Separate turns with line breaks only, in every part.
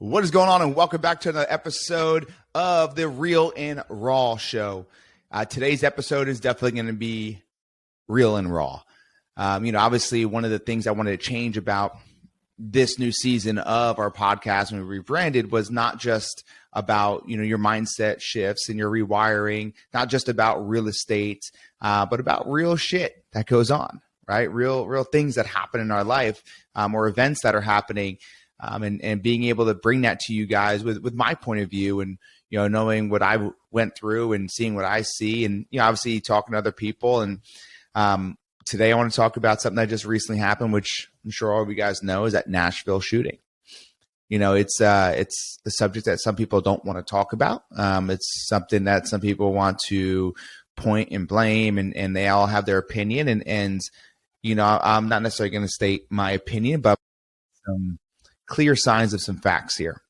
What is going on, and welcome back to another episode of the Real and Raw Show. Today's episode is definitely going to be real and raw. Obviously, one of the things I wanted to change about this new season of our podcast when we rebranded was not just about, your mindset shifts and your rewiring, not just about real estate, but about real shit that goes on, right? Real things that happen in our life, or events that are happening. And being able to bring that to you guys with my point of view and, knowing what I went through and seeing what I see and, obviously talking to other people. And today I want to talk about something that just recently happened, which I'm sure all of you guys know, is that Nashville shooting. It's a subject that some people don't want to talk about. It's something that some people want to point and blame, and they all have their opinion. And I'm not necessarily going to state my opinion, but clear signs of some facts here.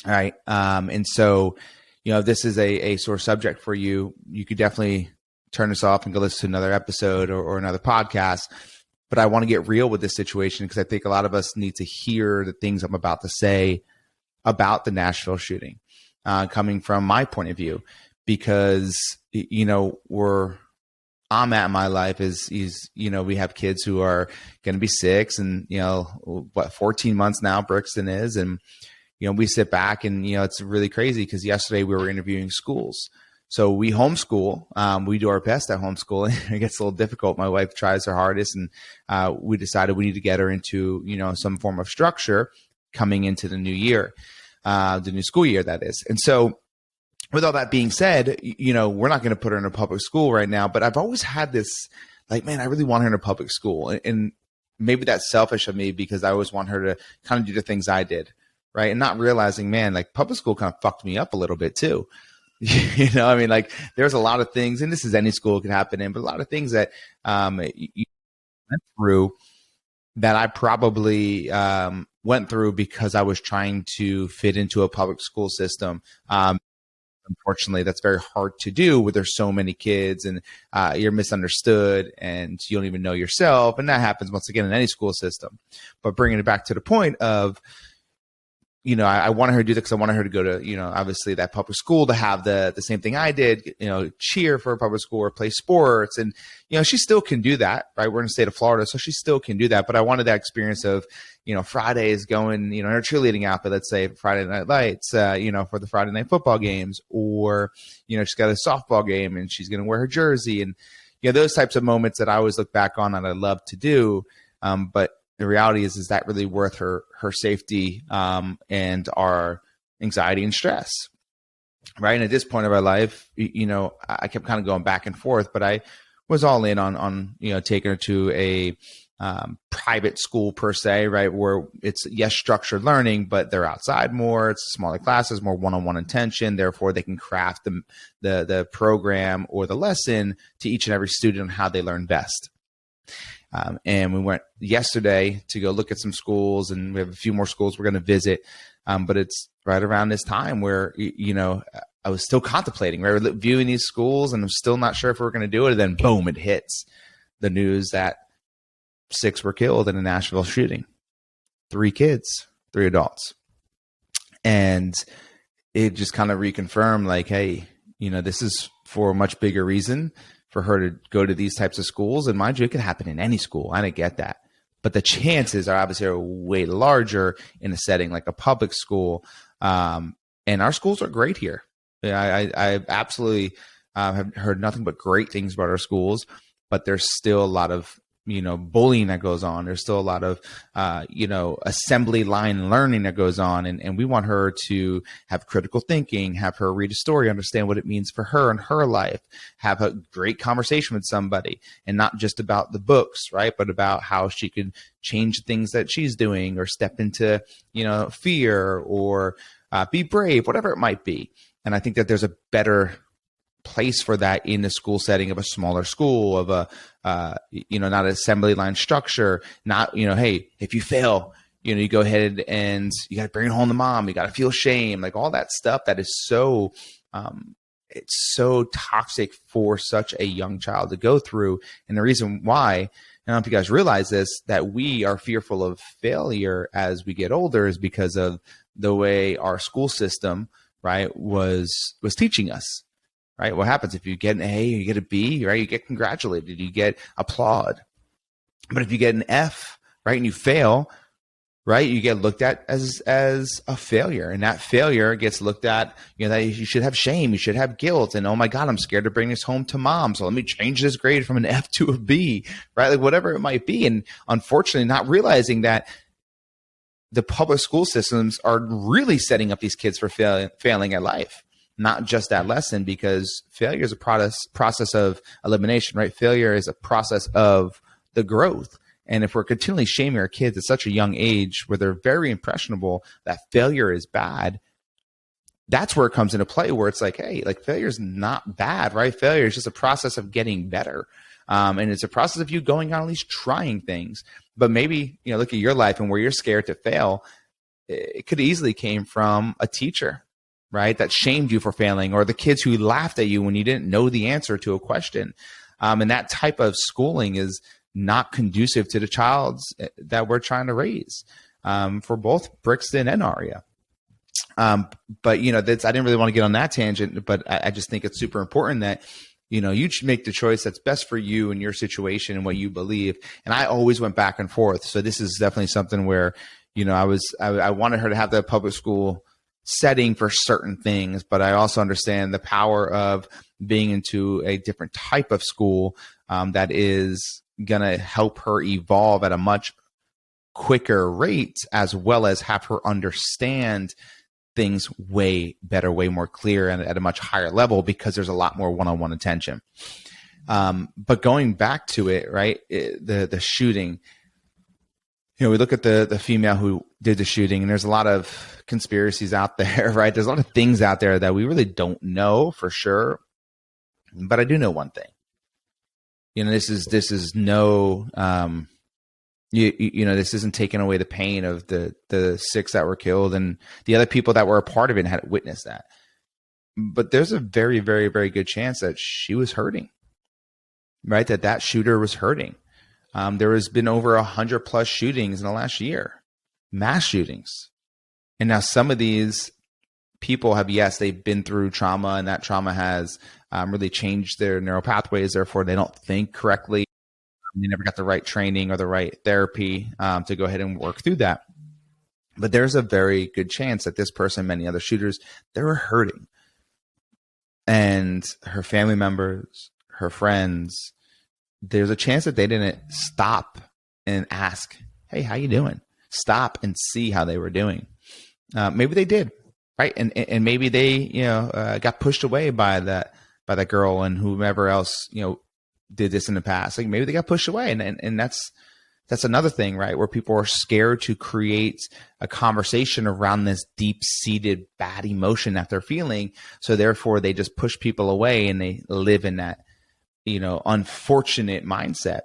All right. And so, if this is a sore subject for you, you could definitely turn this off and go listen to another episode or another podcast. But I want to get real with this situation because I think a lot of us need to hear the things I'm about to say about the Nashville shooting, coming from my point of view, because, where I'm at in my life is, we have kids who are going to be 6 and, 14 months now, Brixton is. And, we sit back and, it's really crazy because yesterday we were interviewing schools. So we homeschool. We do our best at homeschooling. It gets a little difficult. My wife tries her hardest, and we decided we need to get her into, some form of structure coming into the new year, the new school year, that is. And so, with all that being said, we're not going to put her in a public school right now, but I've always had this, I really want her in a public school. And maybe that's selfish of me because I always want her to kind of do the things I did, right? And not realizing, public school kind of fucked me up a little bit too. There's a lot of things, and this is any school it could happen in, but a lot of things that you went through that I probably went through because I was trying to fit into a public school system. Unfortunately, that's very hard to do where there's so many kids and you're misunderstood and you don't even know yourself. And that happens once again in any school system. But bringing it back to the point of, I wanted her to do that because I wanted her to go to, obviously that public school to have the same thing I did, cheer for a public school or play sports. And, she still can do that, right? We're in the state of Florida, so she still can do that. But I wanted that experience of, Fridays going, in her cheerleading outfit, let's say Friday Night Lights, for the Friday night football games, or, she's got a softball game and she's going to wear her jersey. And, those types of moments that I always look back on and I love to do. But the reality is that really worth her safety and our anxiety and stress, right? And at this point of our life, I kept kind of going back and forth, but I was all in on taking her to a private school per se, right? Where it's, yes, structured learning, but they're outside more. It's smaller classes, more one-on-one attention. Therefore, they can craft the program or the lesson to each and every student on how they learn best. And we went yesterday to go look at some schools, and we have a few more schools we're going to visit. But it's right around this time where, I was still contemplating, right? We're viewing these schools and I'm still not sure if we're going to do it. And then boom, it hits the news that 6 were killed in a Nashville shooting, 3 kids, 3 adults. And it just kind of reconfirmed hey, this is for a much bigger reason for her to go to these types of schools. And mind you, it could happen in any school. I didn't get that. But the chances are obviously way larger in a setting like a public school. And our schools are great here. I absolutely have heard nothing but great things about our schools, but there's still a lot of bullying that goes on. There's still a lot of, assembly line learning that goes on. And we want her to have critical thinking, have her read a story, understand what it means for her and her life, have a great conversation with somebody, and not just about the books, right? But about how she could change things that she's doing or step into, fear or be brave, whatever it might be. And I think that there's a better place for that in the school setting of a smaller school, of a not an assembly line structure, not hey, if you fail, you go ahead and you got to bring it home to mom, you got to feel shame, all that stuff that is so it's so toxic for such a young child to go through. And the reason why, I don't know if you guys realize this, that we are fearful of failure as we get older is because of the way our school system, right, was teaching us, right? What happens if you get an A, you get a B, right? You get congratulated, you get applaud. But if you get an F, right, and you fail, right, you get looked at as a failure, and that failure gets looked at, that you should have shame, you should have guilt, and oh my God, I'm scared to bring this home to mom, so let me change this grade from an F to a B, right? Like whatever it might be. And unfortunately, not realizing that the public school systems are really setting up these kids for failing at life, not just that lesson, because failure is a process of elimination, right? Failure is a process of the growth. And if we're continually shaming our kids at such a young age where they're very impressionable that failure is bad, that's where it comes into play, where it's like, hey, like failure is not bad, right? Failure is just a process of getting better. And it's a process of you going on at least trying things. But maybe, look at your life and where you're scared to fail. It could easily came from a teacher, right, that shamed you for failing, or the kids who laughed at you when you didn't know the answer to a question. And that type of schooling is not conducive to the child that we're trying to raise, for both Brixton and Aria. But I didn't really want to get on that tangent, but I just think it's super important that, you should make the choice that's best for you and your situation and what you believe. And I always went back and forth. So this is definitely something where, I wanted her to have the public school setting for certain things, but I also understand the power of being into a different type of school, that is going to help her evolve at a much quicker rate, as well as have her understand things way better, way more clear, and at a much higher level, because there's a lot more one-on-one attention. But going back to it, right, the shooting, we look at the female who did the shooting, and there's a lot of conspiracies out there, right? There's a lot of things out there that we really don't know for sure. But I do know one thing. This is no, this isn't taking away the pain of the 6 that were killed and the other people that were a part of it and had witnessed that. But there's a very, very, very good chance that she was hurting, right? That shooter was hurting. There has been over 100+ shootings in the last year, mass shootings. And now some of these people have, yes, they've been through trauma, and that trauma has really changed their neural pathways. Therefore, they don't think correctly. They never got the right training or the right therapy to go ahead and work through that. But there's a very good chance that this person, many other shooters, they were hurting. And her family members, her friends, there's a chance that they didn't stop and ask, hey, how you doing? Stop and see how they were doing. Maybe they did, right? And maybe they, got pushed away by that girl and whomever else, did this in the past. Like maybe they got pushed away, and that's another thing, right? Where people are scared to create a conversation around this deep-seated bad emotion that they're feeling. So therefore they just push people away, and they live in that, unfortunate mindset.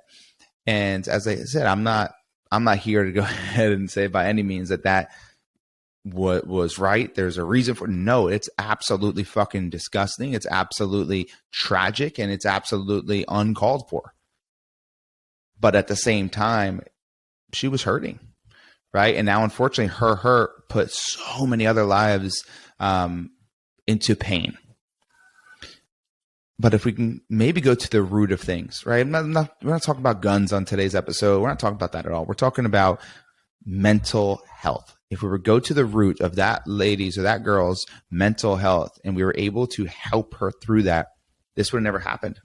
And as I said, I'm not here to go ahead and say by any means that what was right. There's a reason for it. No, it's absolutely fucking disgusting. It's absolutely tragic, and it's absolutely uncalled for. But at the same time, she was hurting, right? And now, unfortunately, her hurt put so many other lives into pain. But if we can maybe go to the root of things, right? We're not talking about guns on today's episode. We're not talking about that at all. We're talking about mental health. If we were to go to the root of that lady's or that girl's mental health, and we were able to help her through that, this would have never happened.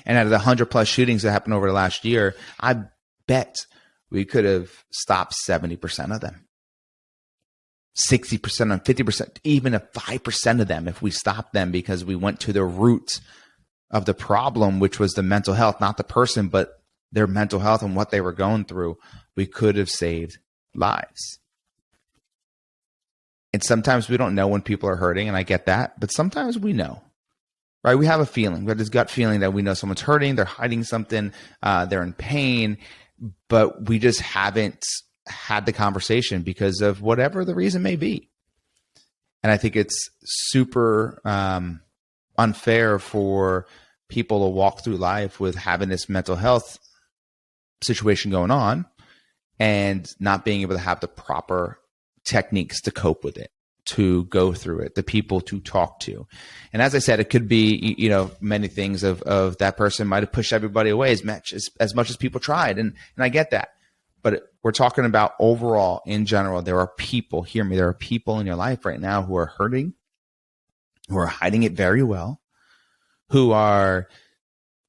And out of the 100+ shootings that happened over the last year, I bet we could have stopped 70% of them, 60% of 50%, even a 5% of them if we stopped them, because we went to the root of the problem, which was the mental health, not the person, but their mental health and what they were going through. We could have saved lives. And sometimes we don't know when people are hurting, and I get that, but sometimes we know, right? We have a feeling, we have this gut feeling that we know someone's hurting, they're hiding something, they're in pain, but we just haven't had the conversation because of whatever the reason may be. And I think it's super unfair for people to walk through life with having this mental health situation going on and not being able to have the proper techniques to cope with it, to go through it, the people to talk to. And as I said, it could be, many things of that person might have pushed everybody away as much as people tried. And I get that. But we're talking about overall, in general, there are people, hear me, there are people in your life right now who are hurting, who are hiding it very well, who are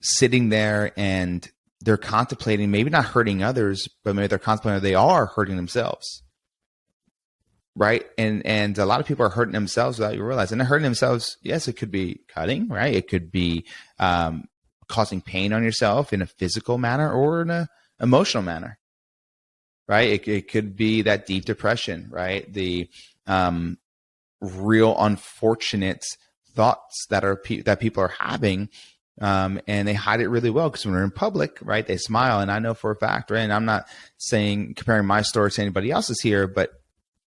sitting there and they're contemplating, maybe not hurting others, but maybe they're contemplating, they are hurting themselves. Right. And a lot of people are hurting themselves without you realizing. And hurting themselves, yes, it could be cutting, right? It could be causing pain on yourself in a physical manner or in an emotional manner. Right. It could be that deep depression, right? The real unfortunate thoughts that people are having, and they hide it really well because when they're in public, right, they smile. And I know for a fact, right, and I'm not saying comparing my story to anybody else's here, but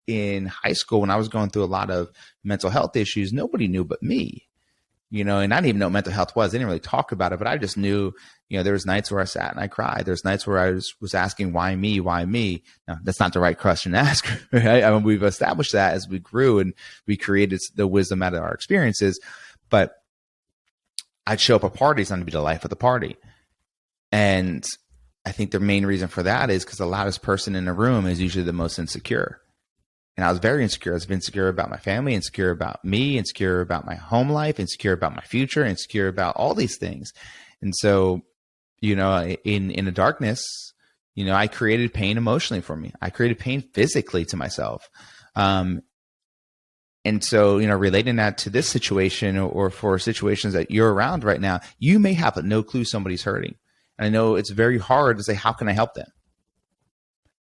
in high school when I was going through a lot of mental health issues, nobody knew but me. And I didn't even know what mental health was. I didn't really talk about it, but I just knew, there was nights where I sat and I cried. There's nights where I was asking, why me? Why me? Now, that's not the right question to ask, right? I mean, we've established that as we grew and we created the wisdom out of our experiences, but I'd show up at parties and I'd be the life of the party. And I think the main reason for that is because the loudest person in the room is usually the most insecure. And I was very insecure. I was insecure about my family, insecure about me, insecure about my home life, insecure about my future, insecure about all these things. And so, in the darkness, I created pain emotionally for me. I created pain physically to myself. And so, relating that to this situation or for situations that you're around right now, you may have no clue somebody's hurting. And I know it's very hard to say, how can I help them?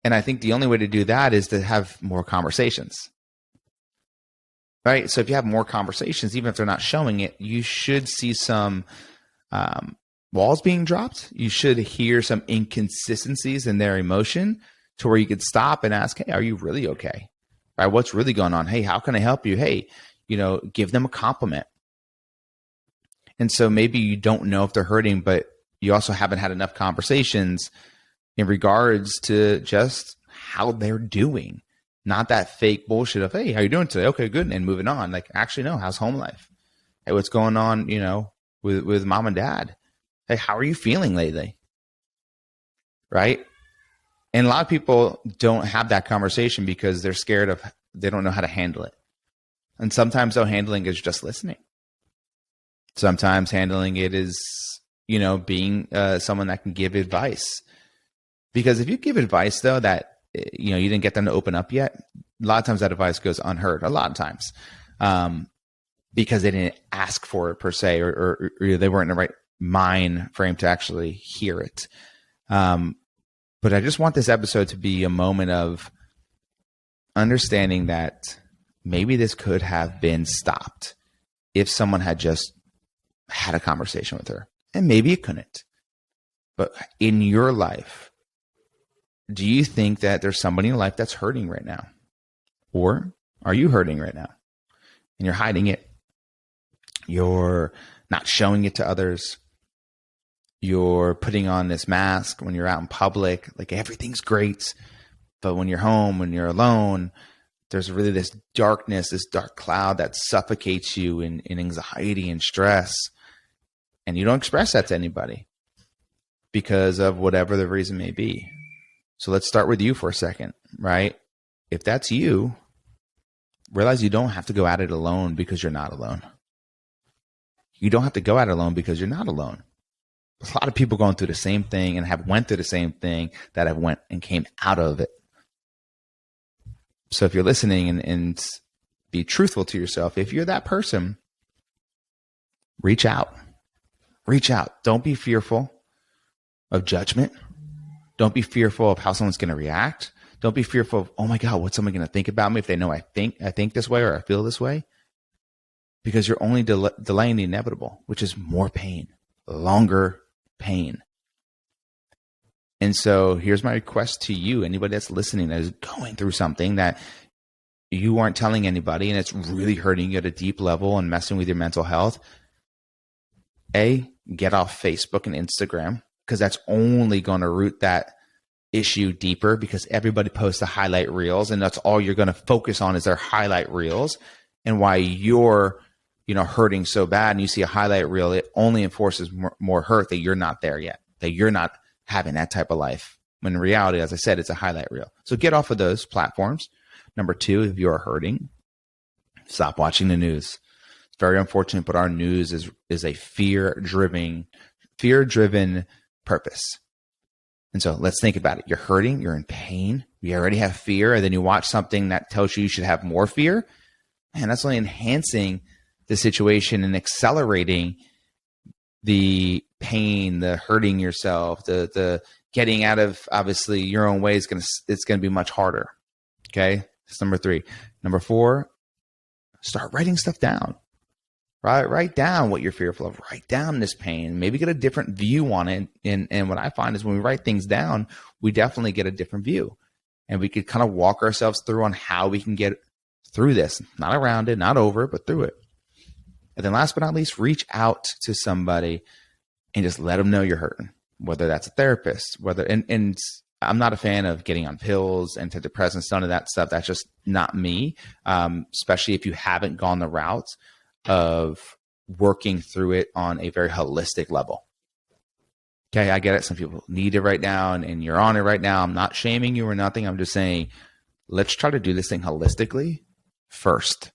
And I think the only way to do that is to have more conversations, right? So if you have more conversations, even if they're not showing it, you should see some walls being dropped. You should hear some inconsistencies in their emotion to where you could stop and ask, hey, are you really okay? Right? What's really going on? Hey, how can I help you? Hey, give them a compliment. And so maybe you don't know if they're hurting, but you also haven't had enough conversations in regards to just how they're doing, not that fake bullshit of, hey, how you doing today? Okay, good. And moving on. Like, actually, no, how's home life? Hey, what's going on, with mom and dad? Hey, how are you feeling lately? Right. And a lot of people don't have that conversation because they're scared they don't know how to handle it. And sometimes though, handling is just listening. Sometimes handling it is, being someone that can give advice. Because if you give advice, though, that, you didn't get them to open up yet, a lot of times that advice goes unheard, a lot of times, because they didn't ask for it per se, or they weren't in the right mind frame to actually hear it. But I just want this episode to be a moment of understanding that maybe this could have been stopped if someone had just had a conversation with her. And maybe it couldn't. But in your life, do you think that there's somebody in life that's hurting right now? Or are you hurting right now? And you're hiding it. You're not showing it to others. You're putting on this mask when you're out in public, like everything's great. But when you're home, when you're alone, there's really this darkness, this dark cloud that suffocates you in anxiety and stress. And you don't express that to anybody because of whatever the reason may be. So let's start with you for a second, right? If that's you, realize you don't have to go at it alone because you're not alone. You don't have to go at it alone because you're not alone. There's a lot of people going through the same thing and have went through the same thing that have went and came out of it. So if you're listening and be truthful to yourself, if you're that person, reach out. Reach out. Don't be fearful of judgment. Don't be fearful of how someone's going to react. Don't be fearful of, oh my God, what's someone going to think about me if they know I think this way or I feel this way? Because you're only delaying the inevitable, which is more pain, longer pain. And so here's my request to you, anybody that's listening that is going through something that you aren't telling anybody and it's really hurting you at a deep level and messing with your mental health. Get off Facebook and Instagram. because that's only going to root that issue deeper, because everybody posts the highlight reels and that's all you're going to focus on is their highlight reels. And why you're, hurting so bad and you see a highlight reel, it only enforces more hurt that you're not there yet, that you're not having that type of life. When in reality, as I said, it's a highlight reel. So get off of those platforms. Number 2, if you are hurting, stop watching the news. It's very unfortunate, but our news is a fear-driven purpose. And so let's think about it. You're hurting, you're in pain, you already have fear, and then you watch something that tells you should have more fear. Man, that's only enhancing the situation and accelerating the pain, the hurting yourself, the getting out of obviously your own way it's gonna be much harder. Okay, that's number 3. Number 4, start writing stuff down. Right, write down what you're fearful of. Write down this pain. Maybe get a different view on it. And what I find is when we write things down, we definitely get a different view, and we could kind of walk ourselves through on how we can get through this, not around it, not over it, but through it. And then last but not least, reach out to somebody and just let them know you're hurting, whether that's a therapist, and I'm not a fan of getting on pills, antidepressants, none of that stuff. That's just not me, especially if you haven't gone the route of working through it on a very holistic level. Okay, I get it. Some people need it right now, and you're on it right now. I'm not shaming you or nothing. I'm just saying, let's try to do this thing holistically first,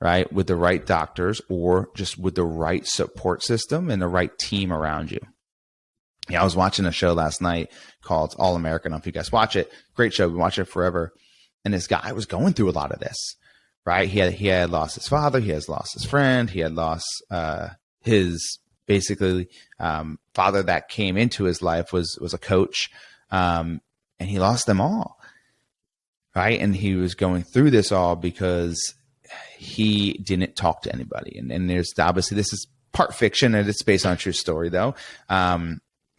right? With the right doctors, or just with the right support system and the right team around you. Yeah, I was watching a show last night called All American. I don't know if you guys watch it. Great show. We watched it forever. And this guy was going through a lot of this, right? He had lost his father. He has lost his friend. He had lost his basically father that came into his life was a coach, and he lost them all, right? And he was going through this all because he didn't talk to anybody. And there's obviously, this is part fiction and it's based on a true story though.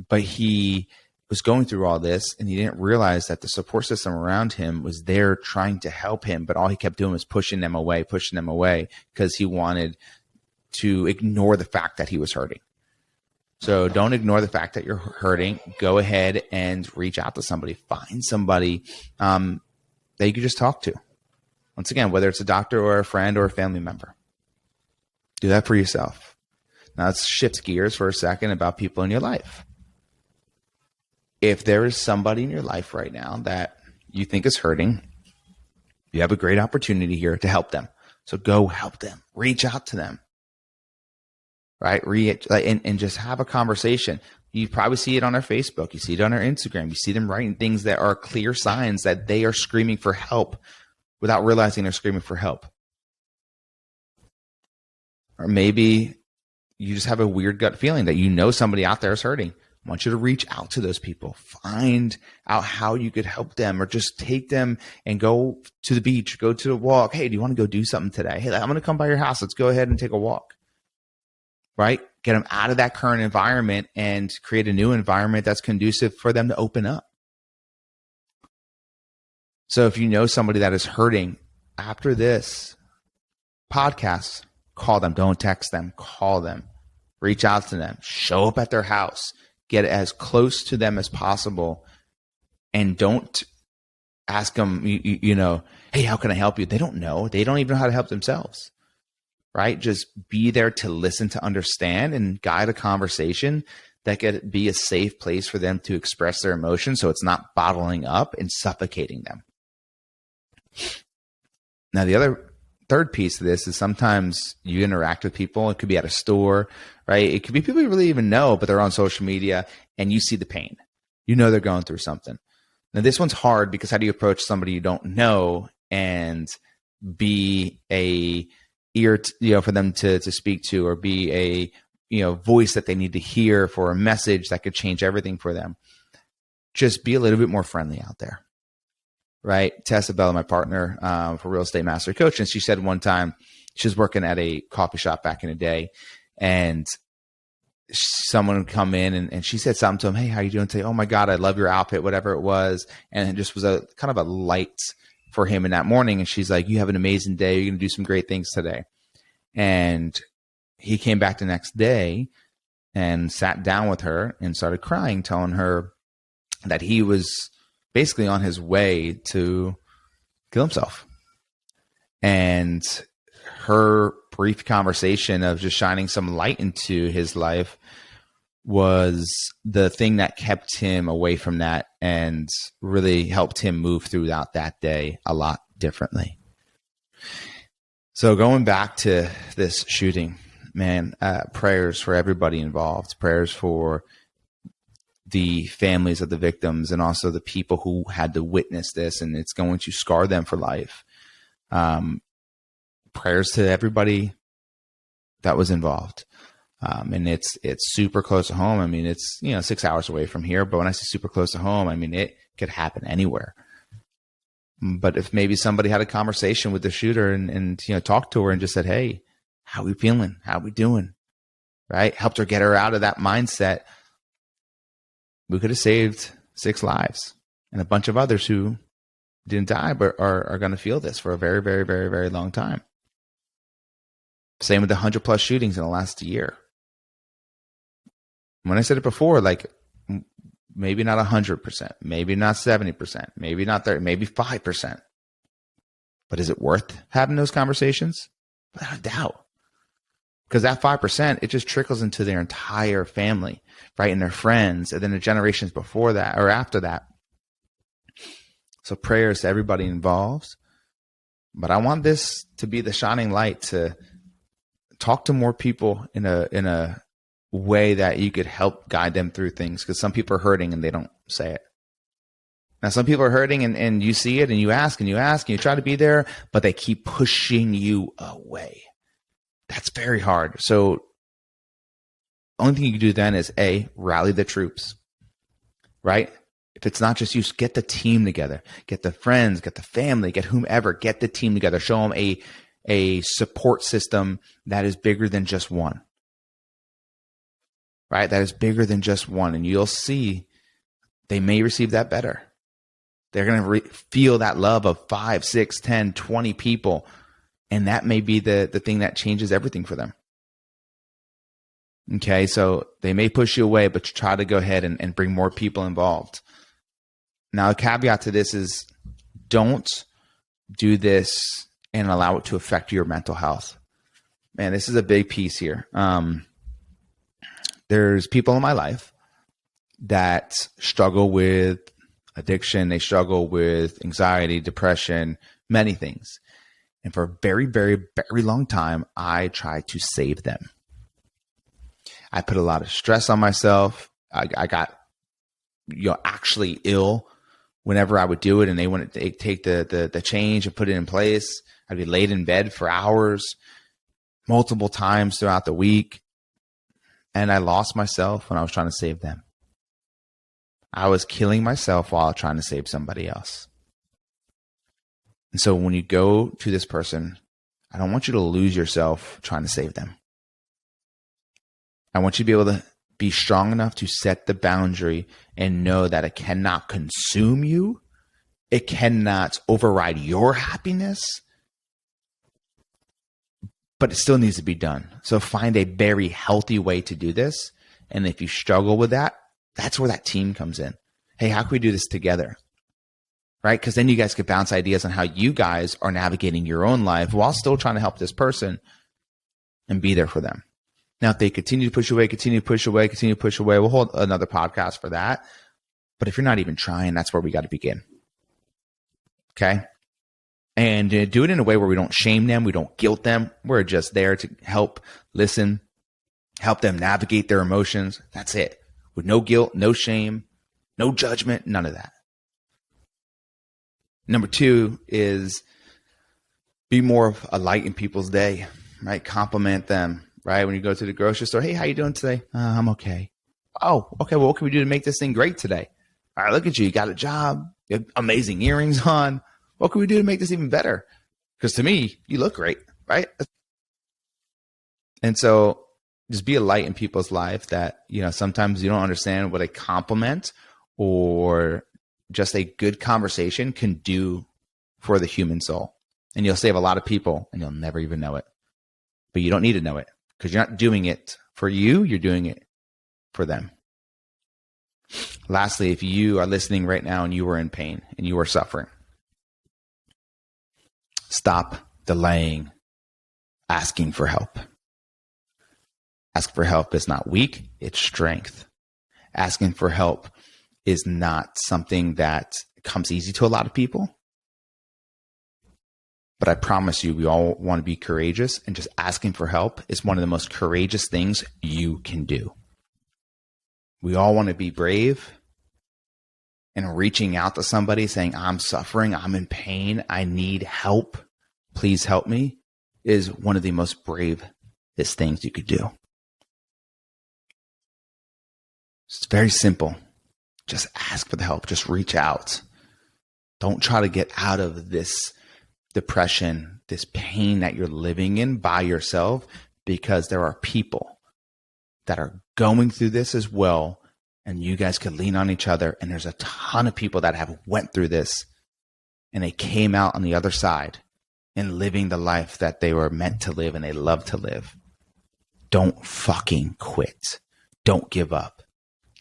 But he was going through all this and he didn't realize that the support system around him was there trying to help him. But all he kept doing was pushing them away because he wanted to ignore the fact that he was hurting. So don't ignore the fact that you're hurting. Go ahead and reach out to somebody. Find somebody that you can just talk to. Once again, whether it's a doctor or a friend or a family member. Do that for yourself. Now let's shift gears for a second about people in your life. If there is somebody in your life right now that you think is hurting, you have a great opportunity here to help them. So go help them. Reach out to them. Right? And just have a conversation. You probably see it on their Facebook. You see it on their Instagram. You see them writing things that are clear signs that they are screaming for help without realizing they're screaming for help. Or maybe you just have a weird gut feeling that somebody out there is hurting. I want you to reach out to those people. Find out how you could help them, or just take them and go to the beach, go to a walk. Hey, do you want to go do something today? Hey, I'm going to come by your house. Let's go ahead and take a walk. Right? Get them out of that current environment and create a new environment that's conducive for them to open up. So if you know somebody that is hurting, after this podcast, call them. Don't text them. Call them. Reach out to them. Show up at their house. Get as close to them as possible. And don't ask them, hey, how can I help you? They don't know. They don't even know how to help themselves. Right? Just be there to listen, to understand, and guide a conversation that could be a safe place for them to express their emotions, so it's not bottling up and suffocating them. Now, the third piece of this is sometimes you interact with people. It could be at a store, right? It could be people you really even know, but they're on social media and you see the pain. You know they're going through something. Now, this one's hard because how do you approach somebody you don't know and be a ear, for them to speak to, or be a, voice that they need to hear for a message that could change everything for them? Just be a little bit more friendly out there, right? Tessa Bella, my partner for Real Estate Mastery Coach, and she said one time she was working at a coffee shop back in the day, and someone would come in and she said something to him. Hey, how you doing today? Oh my God, I love your outfit, whatever it was. And it just was a kind of a light for him in that morning. And she's like, you have an amazing day. You're going to do some great things today. And he came back the next day and sat down with her and started crying, telling her that he was basically on his way to kill himself. And her brief conversation of just shining some light into his life was the thing that kept him away from that and really helped him move throughout that day a lot differently. So going back to this shooting, man, prayers for everybody involved, prayers for the families of the victims and also the people who had to witness this, and it's going to scar them for life. Prayers to everybody that was involved. And it's super close to home. I mean, it's, 6 hours away from here, but when I say super close to home, I mean, it could happen anywhere. But if maybe somebody had a conversation with the shooter and talked to her and just said, hey, how we feeling? How we doing? Right? Helped her get her out of that mindset. We could have saved 6 lives and a bunch of others who didn't die, but are going to feel this for a very, very, very, very long time. Same with the 100+ shootings in the last year. When I said it before, like maybe not 100%, maybe not 70%, maybe not 30%, maybe 5%. But is it worth having those conversations? Without a doubt. Because that 5%, it just trickles into their entire family, right? And their friends, and then the generations before that or after that. So prayers to everybody involved. But I want this to be the shining light to talk to more people in a way that you could help guide them through things, because some people are hurting and they don't say it. Now, some people are hurting and you see it and you ask and you try to be there, but they keep pushing you away. That's very hard. So the only thing you can do then is rally the troops, right? If it's not just you, get the team together, get the friends, get the family, get whomever, get the team together, show them a support system that is bigger than just one, right? That is bigger than just one. And you'll see they may receive that better. They're going to feel that love of 5, 6, 10, 20 people. And that may be the thing that changes everything for them. Okay, so they may push you away, but you try to go ahead and bring more people involved. Now, a caveat to this is don't do this and allow it to affect your mental health. Man, this is a big piece here. There's people in my life that struggle with addiction. They struggle with anxiety, depression, many things. And for a very, very, very long time, I tried to save them. I put a lot of stress on myself. I got, actually ill whenever I would do it, and they wouldn't take the change and put it in place. I'd be laid in bed for hours, multiple times throughout the week. And I lost myself when I was trying to save them. I was killing myself while trying to save somebody else. And so when you go to this person, I don't want you to lose yourself trying to save them. I want you to be able to be strong enough to set the boundary and know that it cannot consume you. It cannot override your happiness, but it still needs to be done. So find a very healthy way to do this. And if you struggle with that, that's where that team comes in. Hey, how can we do this together? Right? Because then you guys could bounce ideas on how you guys are navigating your own life while still trying to help this person and be there for them. Now, if they continue to push away, we'll hold another podcast for that. But if you're not even trying, that's where we got to begin. Okay? And do it in a way where we don't shame them. We don't guilt them. We're just there to help, listen, help them navigate their emotions. That's it. With no guilt, no shame, no judgment, none of that. Number 2 is be more of a light in people's day, right? Compliment them, right? When you go to the grocery store, hey, how you doing today? I'm okay. Oh, okay. Well, what can we do to make this thing great today? All right, look at you. You got a job. You have amazing earrings on. What can we do to make this even better? Because to me, you look great, right? And so just be a light in people's life that, sometimes you don't understand what a compliment or just a good conversation can do for the human soul. And you'll save a lot of people and you'll never even know it. But you don't need to know it because you're not doing it for you. You're doing it for them. Lastly, if you are listening right now and you are in pain and you are suffering, stop delaying asking for help. Ask for help is not weak, it's strength. Asking for help is not something that comes easy to a lot of people. But I promise you, we all want to be courageous, and just asking for help is one of the most courageous things you can do. We all want to be brave, and reaching out to somebody saying, I'm suffering, I'm in pain, I need help, please help me, is one of the most bravest things you could do. It's very simple. Just ask for the help. Just reach out. Don't try to get out of this depression, this pain that you're living in by yourself, because there are people that are going through this as well, and you guys could lean on each other. And there's a ton of people that have went through this and they came out on the other side and living the life that they were meant to live and they love to live. Don't fucking quit. Don't give up.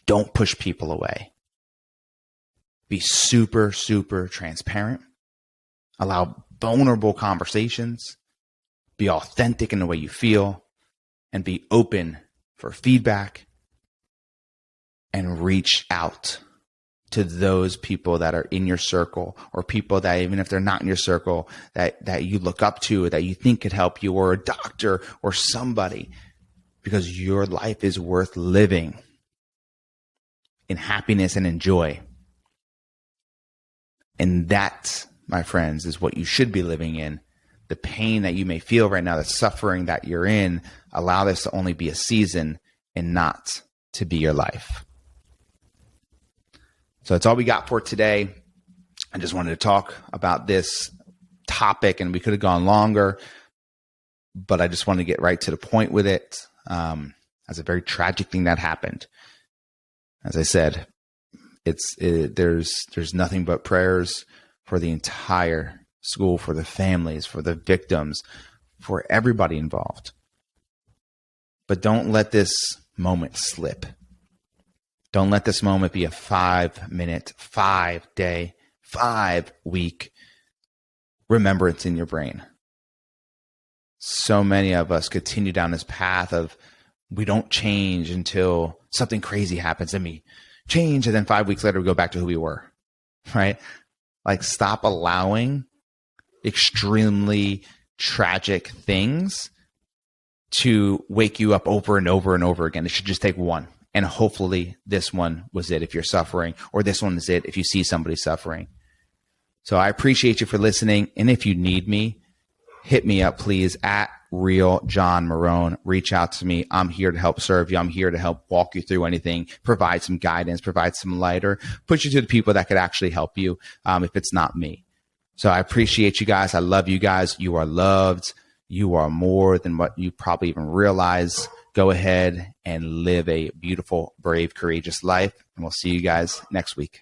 Don't push people away. Be super, super transparent. Allow vulnerable conversations. Be authentic in the way you feel. And be open for feedback. And reach out to those people that are in your circle, or people that, even if they're not in your circle, that you look up to, that you think could help you, or a doctor or somebody, because your life is worth living in happiness and in joy. And that, my friends, is what you should be living in. The pain that you may feel right now, the suffering that you're in, allow this to only be a season and not to be your life. So that's all we got for today. I just wanted to talk about this topic, and we could have gone longer, but I just wanted to get right to the point with it. As a very tragic thing that happened. As I said, there's nothing but prayers for the entire school, for the families, for the victims, for everybody involved. But don't let this moment slip. Don't let this moment be a 5-minute, 5-day, 5-week remembrance in your brain. So many of us continue down this path of, we don't change until something crazy happens, and we change, and then 5 weeks later we go back to who we were, right? Like, stop allowing extremely tragic things to wake you up over and over and over again. It should just take one. And hopefully this one was it if you're suffering, or this one is it if you see somebody suffering. So I appreciate you for listening. And if you need me, hit me up, please, at Real John Marrone. Reach out to me. I'm here to help serve you. I'm here to help walk you through anything, provide some guidance, provide some light, or push you to the people that could actually help you if it's not me. So I appreciate you guys. I love you guys. You are loved. You are more than what you probably even realize. Go ahead and live a beautiful, brave, courageous life. And we'll see you guys next week.